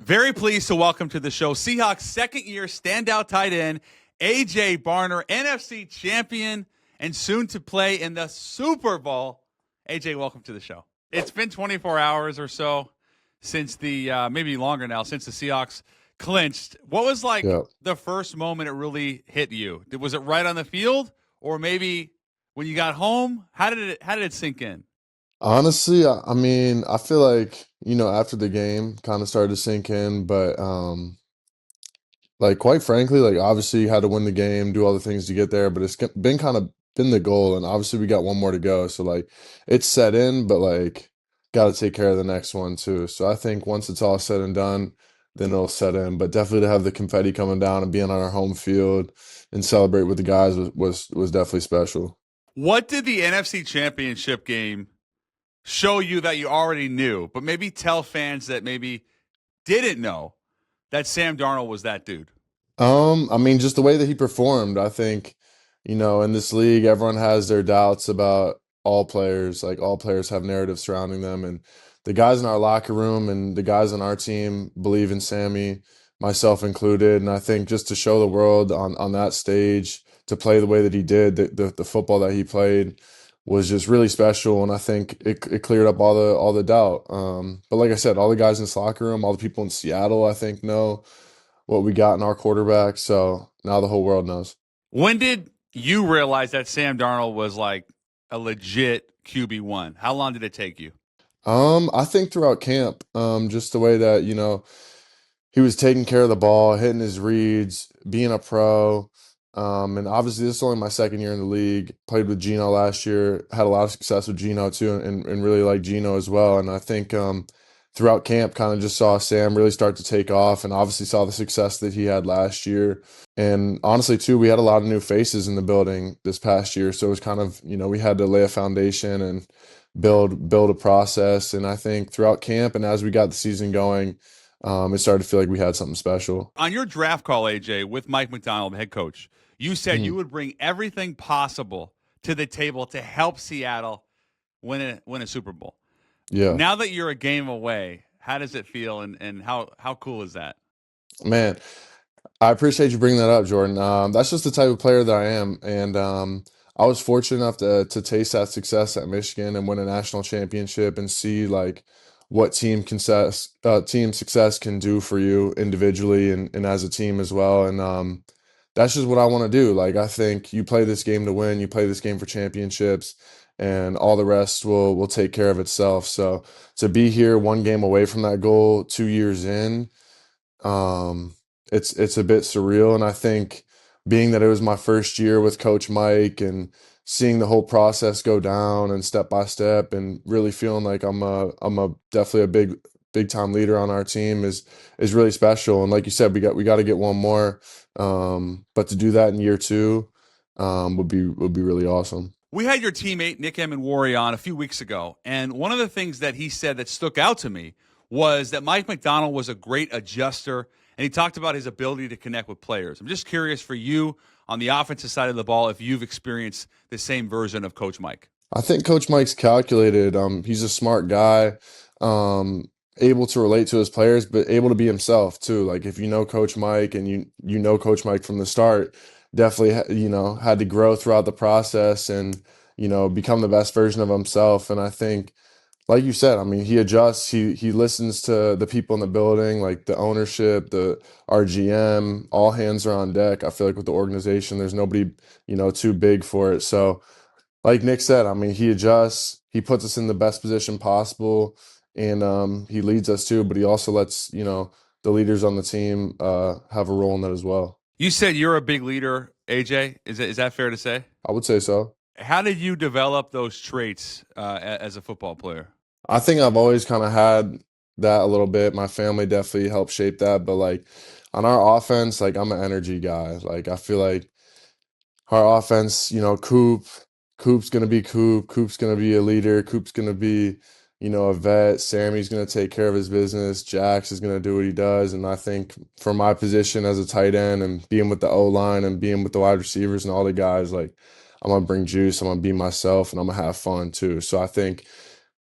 Very pleased to welcome to the show Seahawks second-year standout tight end, A.J. Barner, NFC champion, and soon to play in the Super Bowl. A.J., welcome to the show. It's been 24 hours or so since maybe longer now, since the Seahawks clinched. What was the first moment it really hit you? Was it right on the field, or maybe when you got home? How did it sink in? Honestly, I mean, I feel like, after the game kind of started to sink in, but quite frankly, obviously you had to win the game, do all the things to get there, but it's been the goal, and obviously we got one more to go. So it's set in, but got to take care of the next one too. So I think once it's all said and done, then it'll set in. But definitely to have the confetti coming down and being on our home field and celebrate with the guys was definitely special. What did the NFC Championship game show you that you already knew, but maybe tell fans that maybe didn't know that Sam Darnold was that dude? I mean, just the way that he performed. I think, in this league, everyone has their doubts about all players. All players have narratives surrounding them, and the guys in our locker room and the guys on our team believe in Sammy, myself included. And I think just to show the world on that stage, to play the way that he did, the football that he played, was just really special, and I think it cleared up all the doubt. But like I said, all the guys in this locker room, all the people in Seattle, I think, know what we got in our quarterback. So now the whole world knows. When did you realize that Sam Darnold was like a legit QB1? How long did it take you? I think throughout camp, just the way that he was taking care of the ball, hitting his reads, being a pro. And obviously this is only my second year in the league. Played with Gino last year, had a lot of success with Gino too, and really like Gino as well. And I think throughout camp kind of just saw Sam really start to take off, and obviously saw the success that he had last year. And honestly too, we had a lot of new faces in the building this past year. So it was kind of, we had to lay a foundation and build a process. And I think throughout camp and as we got the season going, it started to feel like we had something special. On your draft call, AJ, with Mike Macdonald, head coach, you said you would bring everything possible to the table to help Seattle win a Super Bowl. Yeah. Now that you're a game away, how does it feel, and how cool is that? Man, I appreciate you bringing that up, Jordan. That's just the type of player that I am, and I was fortunate enough to taste that success at Michigan and win a national championship and see what team success can do for you individually and as a team as well. And that's just what I want to do. I think you play this game to win, you play this game for championships, and all the rest will take care of itself. So to be here one game away from that goal 2 years in, it's a bit surreal. And I think being that it was my first year with Coach Mike and seeing the whole process go down and step by step, and really feeling like I'm definitely a big time leader on our team is really special. And like you said, we got to get one more. But to do that in year two would be really awesome. We had your teammate Nick Emmanwori on a few weeks ago, and one of the things that he said that stuck out to me was that Mike Macdonald was a great adjuster, and he talked about his ability to connect with players. I'm just curious for you on the offensive side of the ball if you've experienced the same version of Coach Mike. I think Coach Mike's calculated. He's a smart guy, able to relate to his players, but able to be himself too. If you know Coach Mike and you know Coach Mike from the start, definitely had to grow throughout the process and become the best version of himself. And I think, like you said, I mean, he adjusts, he listens to the people in the building, the ownership, our GM, all hands are on deck. I feel like with the organization, there's nobody, too big for it. So like Nick said, I mean, he adjusts, he puts us in the best position possible, and he leads us too, but he also lets, the leaders on the team have a role in that as well. You said you're a big leader, AJ. Is that fair to say? I would say so. How did you develop those traits as a football player? I think I've always kind of had that a little bit. My family definitely helped shape that. But on our offense, I'm an energy guy. I feel like our offense, Coop's going to be Coop. Coop's going to be a leader. Coop's going to be, a vet. Sammy's going to take care of his business. Jax is going to do what he does. And I think for my position as a tight end and being with the O-line and being with the wide receivers and all the guys, I'm going to bring juice. I'm going to be myself, and I'm going to have fun too. So I think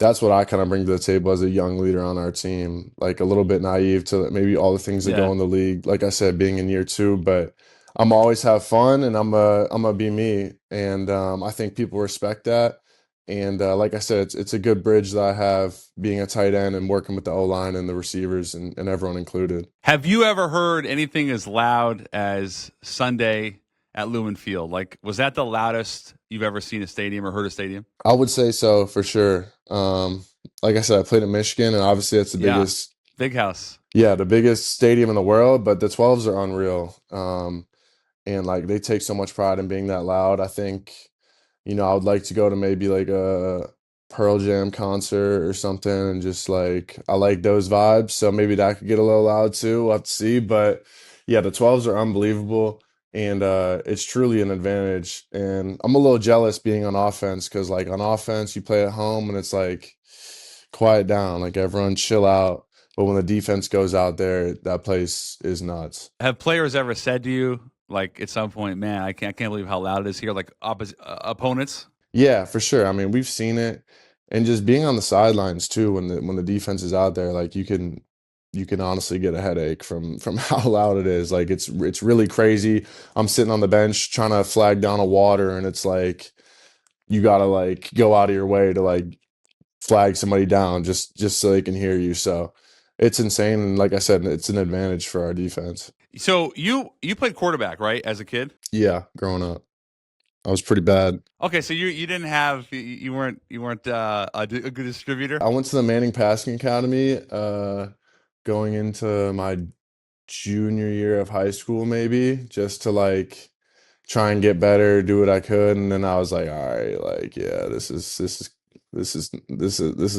that's what I kind of bring to the table as a young leader on our team. Like a little bit naive to maybe all the things that go Yeah. in the league. Like I said, being in year 2, but I'm always have fun and I'm a be me. And I think people respect that. And like I said, it's a good bridge that I have being a tight end and working with the O line and the receivers and everyone included. Have you ever heard anything as loud as Sunday at Lumen Field? Like, was that the loudest you've ever seen a stadium or heard a stadium? I would say so for sure. Like I said, I played in Michigan, and obviously that's the Yeah. biggest, Big house. yeah, the biggest stadium in the world. But the 12s are unreal, and like they take so much pride in being that loud. I think, I would like to go to maybe like a Pearl Jam concert or something, and just like I like those vibes. So maybe that could get a little loud too. We'll have to see. But yeah, the 12s are unbelievable. And it's truly an advantage. And I'm a little jealous being on offense because, like, on offense, you play at home and it's like quiet down, like everyone chill out. But when the defense goes out there, that place is nuts. Have players ever said to you, like at some point, man, I can't believe how loud it is here, like opposite opponents? Yeah, for sure. I mean, we've seen it, and just being on the sidelines too when the defense is out there, like you can honestly get a headache from how loud it is. Like it's really crazy. I'm sitting on the bench trying to flag down a water, and it's like you gotta like go out of your way to like flag somebody down just so they can hear you. So it's insane. And like I said, it's an advantage for our defense. So you played quarterback, right, as a kid? Yeah, growing up, I was pretty bad. Okay, so you didn't have you weren't a good distributor. I went to the Manning Passing Academy, going into my junior year of high school, maybe just to like try and get better, do what I could, and then I was like, all right, like yeah, this is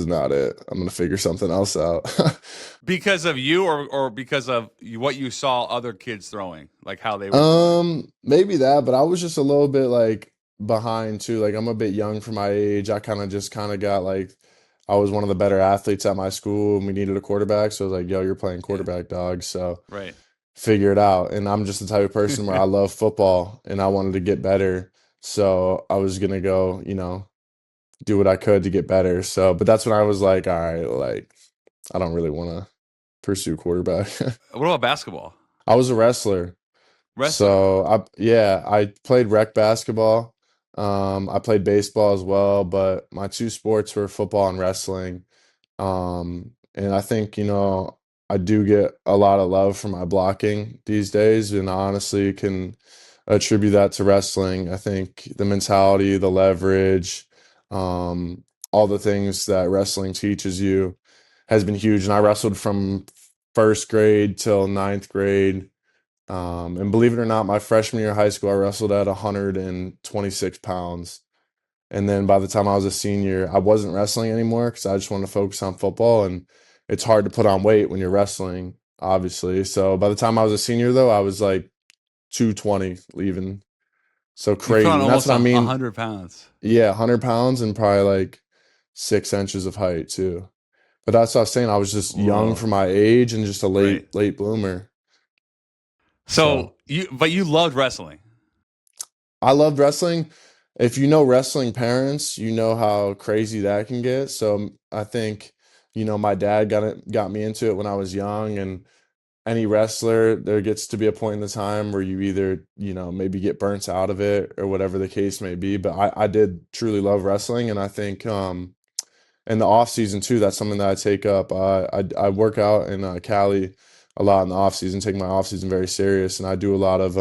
not it. I'm gonna figure something else out. Because of you, or because of what you saw other kids throwing, like how they were throwing? Maybe that, but I was just a little bit like behind too. Like I'm a bit young for my age. I kind of got like I was one of the better athletes at my school and we needed a quarterback. So I was like, yo, you're playing Yeah, quarterback, dog. So right. figure it out. And I'm just the type of person where I love football and I wanted to get better. So I was gonna go, do what I could to get better. So, but that's when I was like, all right, like I don't really want to pursue quarterback. What about basketball? I was a wrestler. Wrestler. So I played rec basketball. I played baseball as well, but my two sports were football and wrestling. And I think, I do get a lot of love for my blocking these days, and I honestly can attribute that to wrestling. I think the mentality, the leverage, all the things that wrestling teaches you has been huge. And I wrestled from first grade till ninth grade. And believe it or not, my freshman year of high school, I wrestled at 126 pounds. And then by the time I was a senior, I wasn't wrestling anymore because I just wanted to focus on football. And it's hard to put on weight when you're wrestling, obviously. So by the time I was a senior, though, I was like 220 leaving. So You put on crazy. And that's almost what I a mean. 100 pounds. Yeah, 100 pounds and probably like 6 inches of height, too. But that's what I was saying. I was just young Whoa. for my age and just a Right. late bloomer. So. So you loved wrestling. I loved wrestling. If you know wrestling parents, you know how crazy that can get. So I think, my dad got me into it when I was young, and any wrestler, there gets to be a point in the time where you either, maybe get burnt out of it or whatever the case may be. But I did truly love wrestling, and I think in the off season too, that's something that I take up. I work out in Cali a lot in the off season, take my off season very serious, and I do a lot of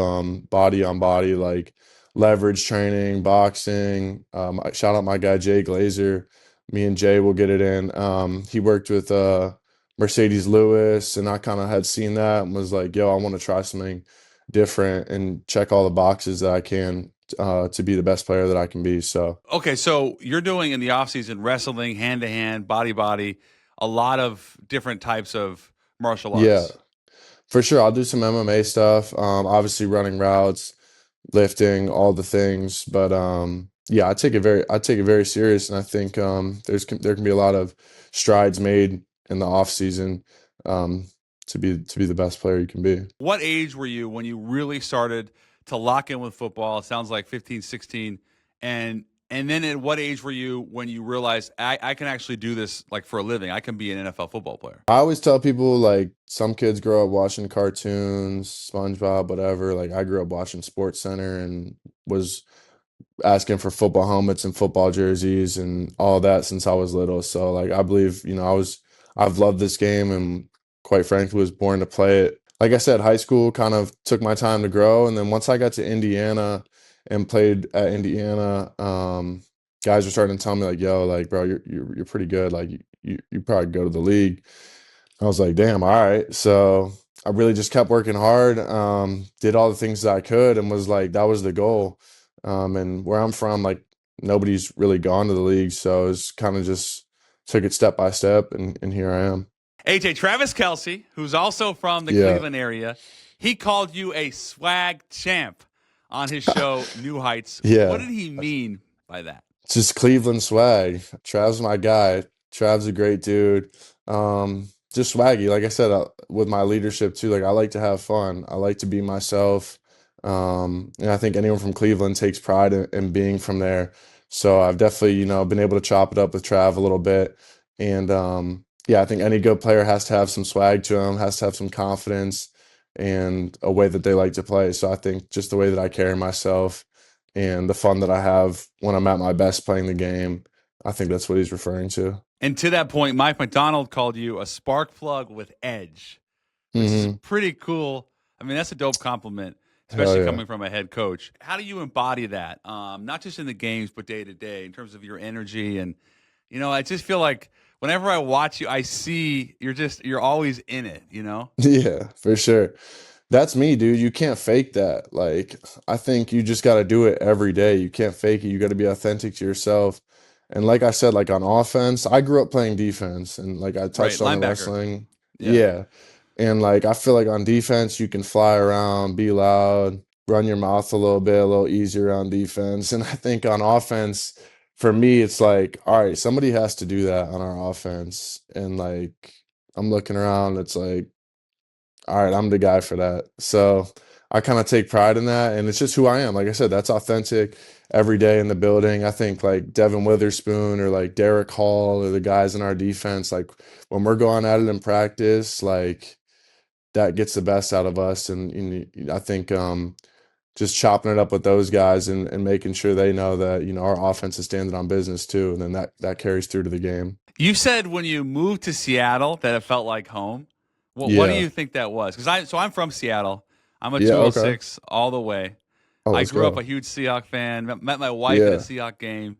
body on body, like leverage training, boxing. Shout out my guy Jay Glazer. Me and Jay will get it in. He worked with Mercedes Lewis, and I kind of had seen that and was like, yo, I want to try something different and check all the boxes that I can to be the best player that I can be. So. Okay, so you're doing in the offseason wrestling, hand to hand, body, a lot of different types of martial Yeah, arts. for sure. I'll do some MMA stuff. Obviously running routes, lifting, all the things. But yeah, I take it very serious, and I think there can be a lot of strides made in the off season um, to be the best player you can be. What age were you when you really started to lock in with football? It sounds like 15, 16, and And then at what age were you when you realized I can actually do this like for a living? I can be an NFL football player. I always tell people like some kids grow up watching cartoons, SpongeBob, whatever. Like I grew up watching Sports Center and was asking for football helmets and football jerseys and all that since I was little. So like I believe, I've loved this game and quite frankly was born to play it. Like I said, high school kind of took my time to grow. And then once I got to Indiana and played at Indiana, guys were starting to tell me like, yo, like, bro, you're pretty good. Like you probably go to the league. I was like, damn, all right. So I really just kept working hard, did all the things that I could and was like, that was the goal. And where I'm from, like nobody's really gone to the league. So it's kind of just took it step by step and here I am. AJ, Travis Kelce, who's also from the Cleveland area, he called you a swag champ on his show, New Heights. Yeah. What did he mean by that? Just Cleveland swag. Trav's my guy. Trav's a great dude. Just swaggy. Like I said, with my leadership too, like I like to have fun. I like to be myself. And I think anyone from Cleveland takes pride in being from there. So I've definitely, been able to chop it up with Trav a little bit. And yeah, I think any good player has to have some swag to him, has to have some confidence and a way that they like to play. So I think just the way that I carry myself and the fun that I have when I'm at my best playing the game, I think that's what he's referring to. And to that point, Mike Macdonald called you a spark plug with edge, which is pretty cool. I mean, that's a dope compliment, especially coming from a head coach. How do you embody that, not just in the games, but day to day in terms of your energy? And, I just feel like whenever I watch you, I see you're always in it, Yeah, for sure. That's me, dude. You can't fake that. Like, I think you just got to do it every day. You can't fake it. You got to be authentic to yourself. And like I said, like on offense, I grew up playing defense and like I touched on the wrestling. Yeah. And like I feel like on defense, you can fly around, be loud, run your mouth a little bit, a little easier on defense. And I think on offense, for me, it's like, all right, somebody has to do that on our offense. And like I'm looking around, it's like, all right, I'm the guy for that. So I kind of take pride in that. And it's just who I am. Like I said, that's authentic every day in the building. I think like Devin Witherspoon or like Derek Hall or the guys in our defense, like when we're going at it in practice, like that gets the best out of us. And I think just chopping it up with those guys and making sure they know that, our offense is standing on business too. And then that carries through to the game. You said when you moved to Seattle that it felt like home. What do you think that was? Because I'm from Seattle. I'm a 206 all the way. I grew up a huge Seahawks fan. Met my wife at a Seahawks game.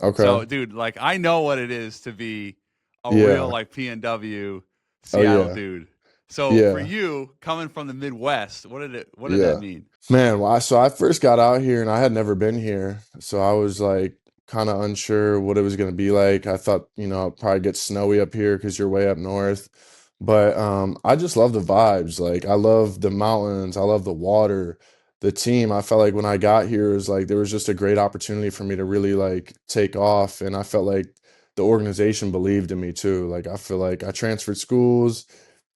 Okay. So, dude, like I know what it is to be a real like PNW Seattle dude. So for you coming from the Midwest, what did that mean? Man, well, so I first got out here and I had never been here. So I was like kind of unsure what it was going to be like. I thought, it'd probably get snowy up here because you're way up north. But I just love the vibes. Like I love the mountains. I love the water. The team. I felt like when I got here, it was like there was just a great opportunity for me to really like take off. And I felt like the organization believed in me too. Like I feel like I transferred schools,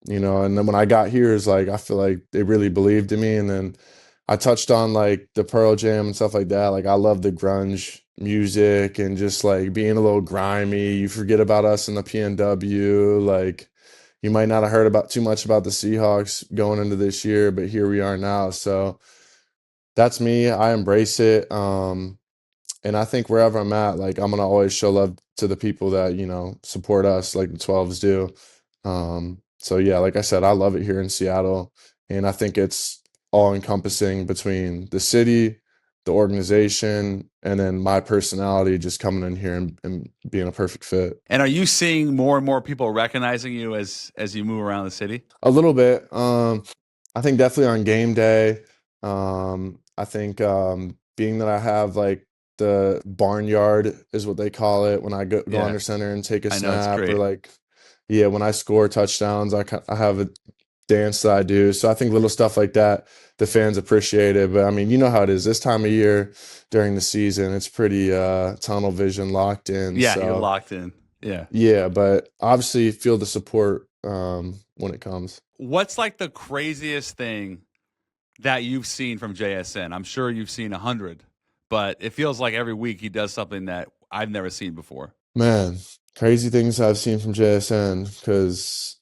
and then when I got here, it's like I feel like they really believed in me. And then I touched on like the Pearl Jam and stuff like that. Like I love the grunge music and just like being a little grimy. You forget about us in the PNW, like. You might not have heard about too much about the Seahawks going into this year, but here we are now. So that's me. I embrace it. And I think wherever I'm at, like I'm gonna always show love to the people that, support us like the 12s do. So yeah, like I said, I love it here in Seattle. And I think it's all encompassing between the city, the organization, and then my personality just coming in here and being a perfect fit. And are you seeing more and more people recognizing you as you move around the city? A little bit. I think definitely on game day. I think being that I have like the barnyard is what they call it when I go under center and take a snap or like, when I score touchdowns, I have a dance that I do. So I think little stuff like that, the fans appreciate it. But I mean, you know how it is this time of year during the season, it's pretty tunnel vision locked in. Yeah, so, you're locked in. Yeah. Yeah, but obviously feel the support when it comes. What's like the craziest thing that you've seen from JSN? I'm sure you've seen 100, but it feels like every week he does something that I've never seen before. Man, crazy things I've seen from JSN because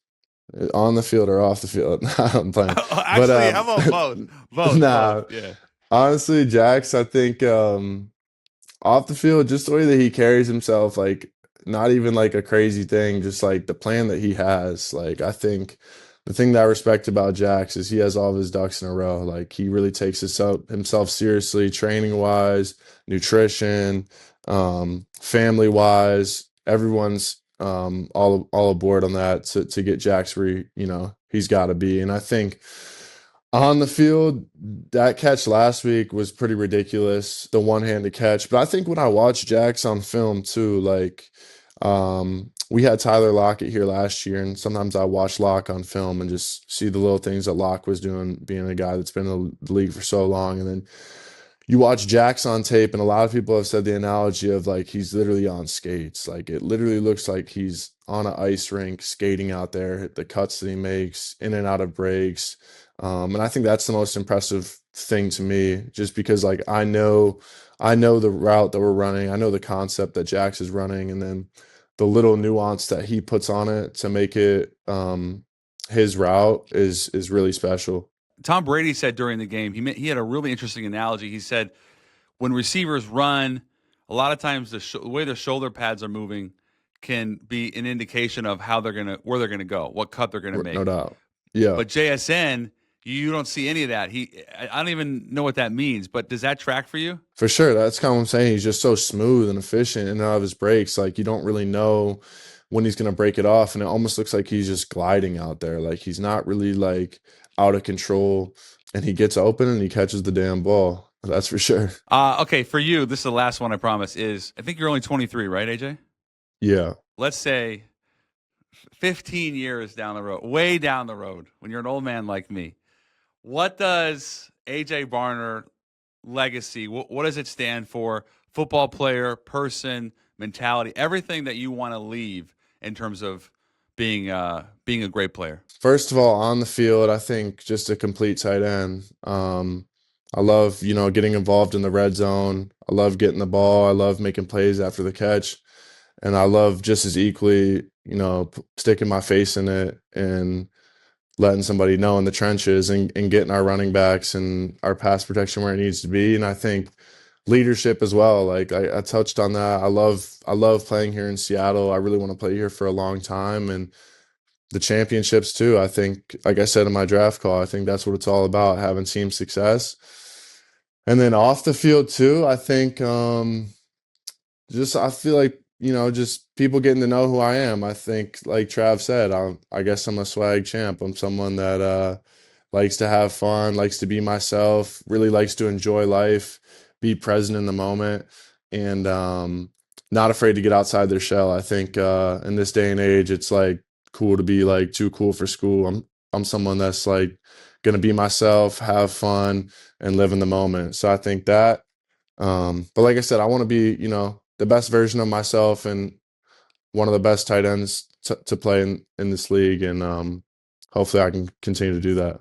on the field or off the field. I'm playing. But Actually, how about both? nah, Both. Yeah. honestly, Jax, I think off the field, just the way that he carries himself, like not even like a crazy thing, just like the plan that he has. Like I think the thing that I respect about Jax is he has all of his ducks in a row. Like he really takes himself seriously, training wise, nutrition, family wise. Everyone's all aboard on that to get Jax where he's got to be. And I think on the field, that catch last week was pretty ridiculous, the one-handed catch. But I think when I watched Jax on film too, like we had Tyler Lockett here last year, and sometimes I watch Locke on film and just see the little things that Locke was doing, being a guy that's been in the league for so long. And then you watch Jax on tape, and a lot of people have said the analogy of like he's literally on skates. Like it literally looks like he's on an ice rink skating out there, the cuts that he makes, in and out of breaks. And I think that's the most impressive thing to me, just because like I know the route that we're running, I know the concept that Jax is running, and then the little nuance that he puts on it to make it his route is really special. Tom Brady said during the game, he had a really interesting analogy. He said when receivers run, a lot of times the way their shoulder pads are moving can be an indication of where they're gonna go, what cut they're gonna make. No doubt. Yeah. But JSN, you don't see any of that. I don't even know what that means. But does that track for you? For sure. That's kind of what I'm saying. He's just so smooth and efficient in and out of his breaks. Like you don't really know when he's going to break it off. And it almost looks like he's just gliding out there. Like he's not really like out of control, and he gets open and he catches the damn ball. That's for sure. Okay. For you, this is the last one I promise I think you're only 23, right, AJ? Yeah. Let's say 15 years down the road, way down the road, when you're an old man like me, what does AJ Barner legacy, what does it stand for? Football player, person, mentality, everything that you want to leave in terms of being a great player. First of all, on the field, I think just a complete tight end. I love, getting involved in the red zone. I love getting the ball. I love making plays after the catch. And I love just as equally, sticking my face in it and letting somebody know in the trenches and getting our running backs and our pass protection where it needs to be. And I think leadership as well. Like I touched on that. I love playing here in Seattle. I really want to play here for a long time. And the championships too. I think, like I said in my draft call, I think that's what it's all about, having team success. And then off the field too, I think I feel like, just people getting to know who I am. I think, like Trav said, I guess I'm a swag champ. I'm someone that likes to have fun, likes to be myself, really likes to enjoy life, be present in the moment, and not afraid to get outside their shell. I think in this day and age, it's like cool to be like too cool for school. I'm someone that's like gonna be myself, have fun, and live in the moment. So I think that. But like I said, I want to be, the best version of myself and one of the best tight ends to play in this league. And hopefully I can continue to do that.